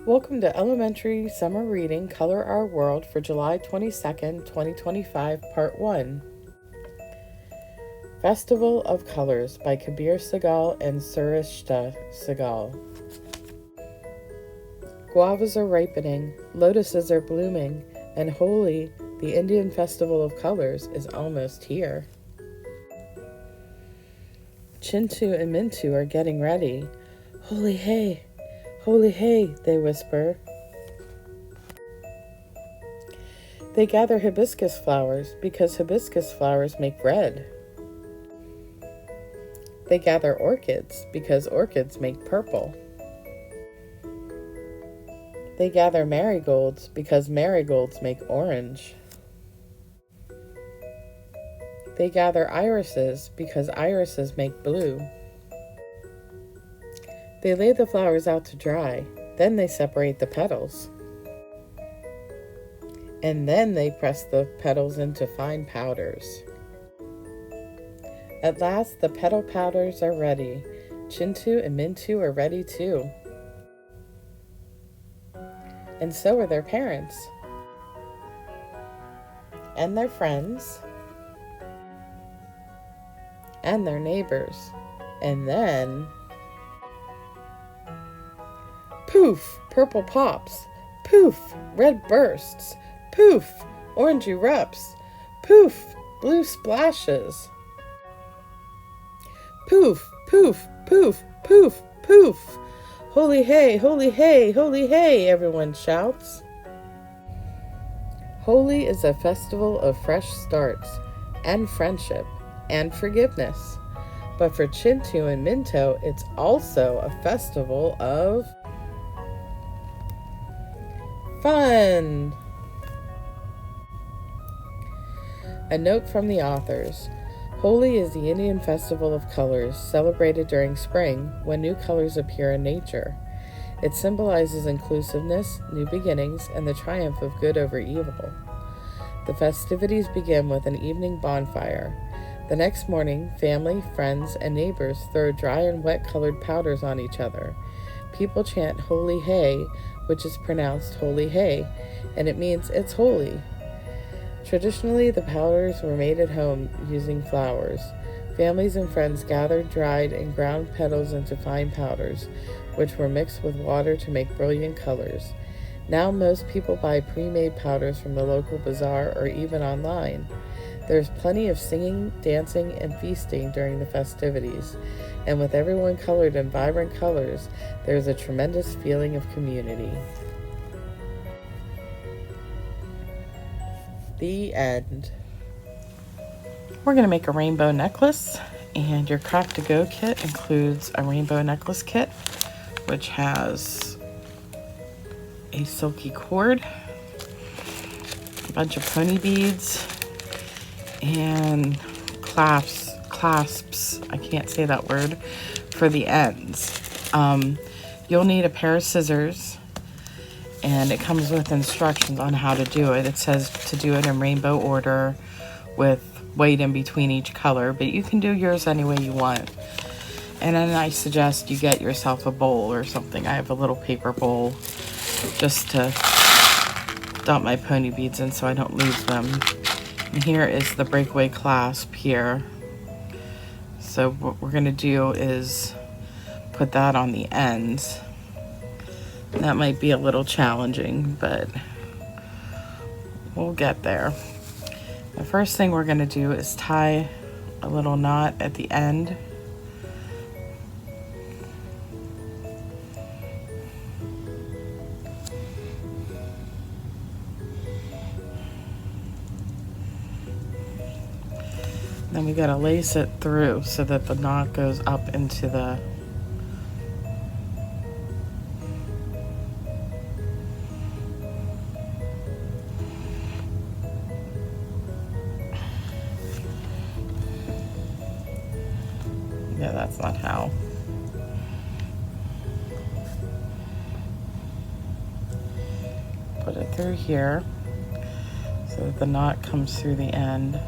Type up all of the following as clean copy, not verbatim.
Welcome to Elementary Summer Reading Color Our World for July 22nd, 2025, Part 1. Festival of Colors by Kabir Sehgal and Surishtha Sehgal. Guavas are ripening, lotuses are blooming, and Holi, the Indian Festival of Colors, is almost here. Chintu and Mintu are getting ready. Holi hey! Holi hey, they whisper. They gather hibiscus flowers because hibiscus flowers make red. They gather orchids because orchids make purple. They gather marigolds because marigolds make orange. They gather irises because irises make blue. They lay the flowers out to dry, then they separate the petals. And then they press the petals into fine powders. At last, the petal powders are ready. Chintu and Mintu are ready too. And so are their parents. And their friends. And their neighbors. And then... poof! Purple pops. Poof! Red bursts. Poof! Orange erupts. Poof! Blue splashes. Poof! Poof! Poof! Poof! Poof! Holi hey! Holi hey! Holi hey! Everyone shouts. Holi is a festival of fresh starts, and friendship, and forgiveness. But for Chintu and Minto, it's also a festival of fun! A note from the authors. Holi is the Indian festival of colors celebrated during spring when new colors appear in nature. It symbolizes inclusiveness, new beginnings, and the triumph of good over evil. The festivities begin with an evening bonfire. The next morning, family, friends, and neighbors throw dry and wet colored powders on each other. People chant Holi hey, which is pronounced Holi hey, and it means it's holy. Traditionally, the powders were made at home using flowers. Families and friends gathered dried and ground petals into fine powders, which were mixed with water to make brilliant colors. Now most people buy pre-made powders from the local bazaar or even online. There's plenty of singing, dancing, and feasting during the festivities, and with everyone colored in vibrant colors, there's a tremendous feeling of community. The end. We're going to make a rainbow necklace, and your Craft to Go kit includes a rainbow necklace kit, which has a silky cord, a bunch of pony beads, and clasps, I can't say that word, for the ends. You'll need a pair of scissors, and it comes with instructions on how to do it. It says to do it in rainbow order with weight in between each color, but you can do yours any way you want. And then I suggest you get yourself a bowl or something. I have a little paper bowl just to dump my pony beads in so I don't lose them. And here is the breakaway clasp here. So what we're going to do is put that on the ends. That might be a little challenging, but we'll get there. The first thing we're going to do is tie a little knot at the end. Then we got to lace it through so that the knot goes up into the yeah, that's not how. Put it through here so that the knot comes through the end.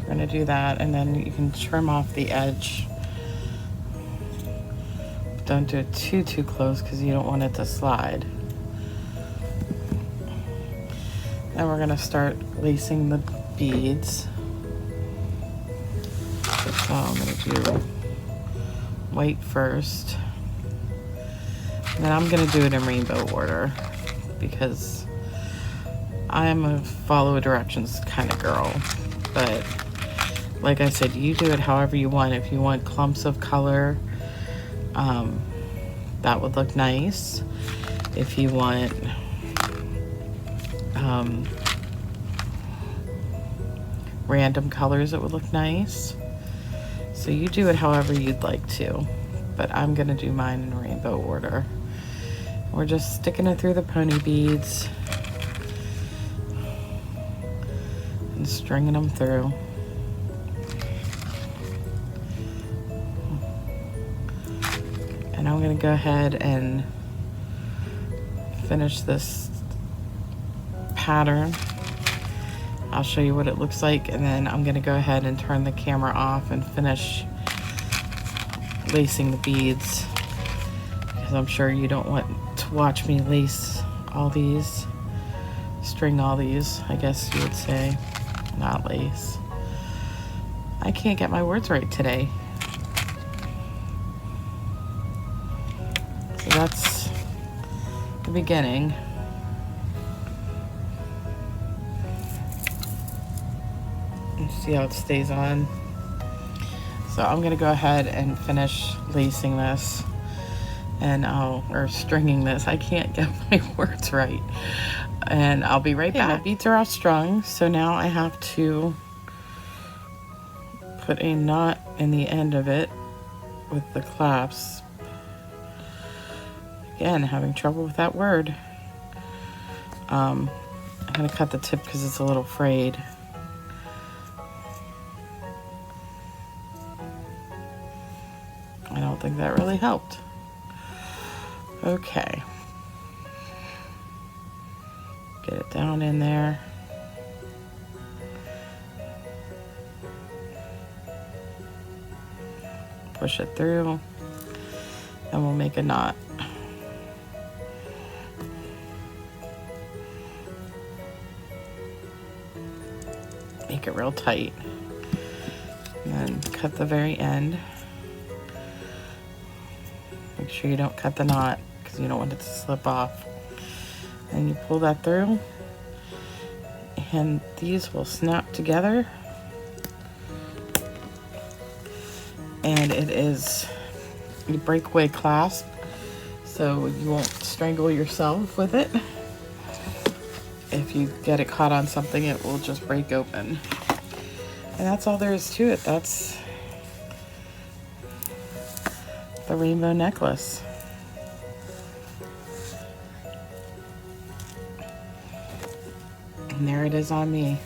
We're gonna do that, and then you can trim off the edge. Don't do it too close because you don't want it to slide. Now we're gonna start lacing the beads. So I'm gonna do white first. And then I'm gonna do it in rainbow order because I'm a follow directions kind of girl. But like I said, you do it however you want. If you want clumps of color, that would look nice. If you want random colors, it would look nice. So you do it however you'd like to, but I'm gonna do mine in rainbow order. We're just sticking it through the pony beads and stringing them through. And I'm gonna go ahead and finish this pattern. I'll show you what it looks like, and then I'm gonna go ahead and turn the camera off and finish lacing the beads, because I'm sure you don't want to watch me lace all these, string all these, I guess you would say, not lace. I can't get my words right today. So that's the beginning. See how it stays on. So I'm gonna go ahead and finish lacing this, and or stringing this. I can't get my words right. And I'll be right back. My beads are all strung, so now I have to put a knot in the end of it with the clasp. Again, having trouble with that word. I'm gonna cut the tip because it's a little frayed. I don't think that really helped. Okay. Get it down in there. Push it through, and we'll make a knot. Make it real tight. And then cut the very end. Make sure you don't cut the knot because you don't want it to slip off. And you pull that through, and these will snap together. And it is a breakaway clasp, so you won't strangle yourself with it. If you get it caught on something, it will just break open. And that's all there is to it. That's the rainbow necklace. And there it is on me.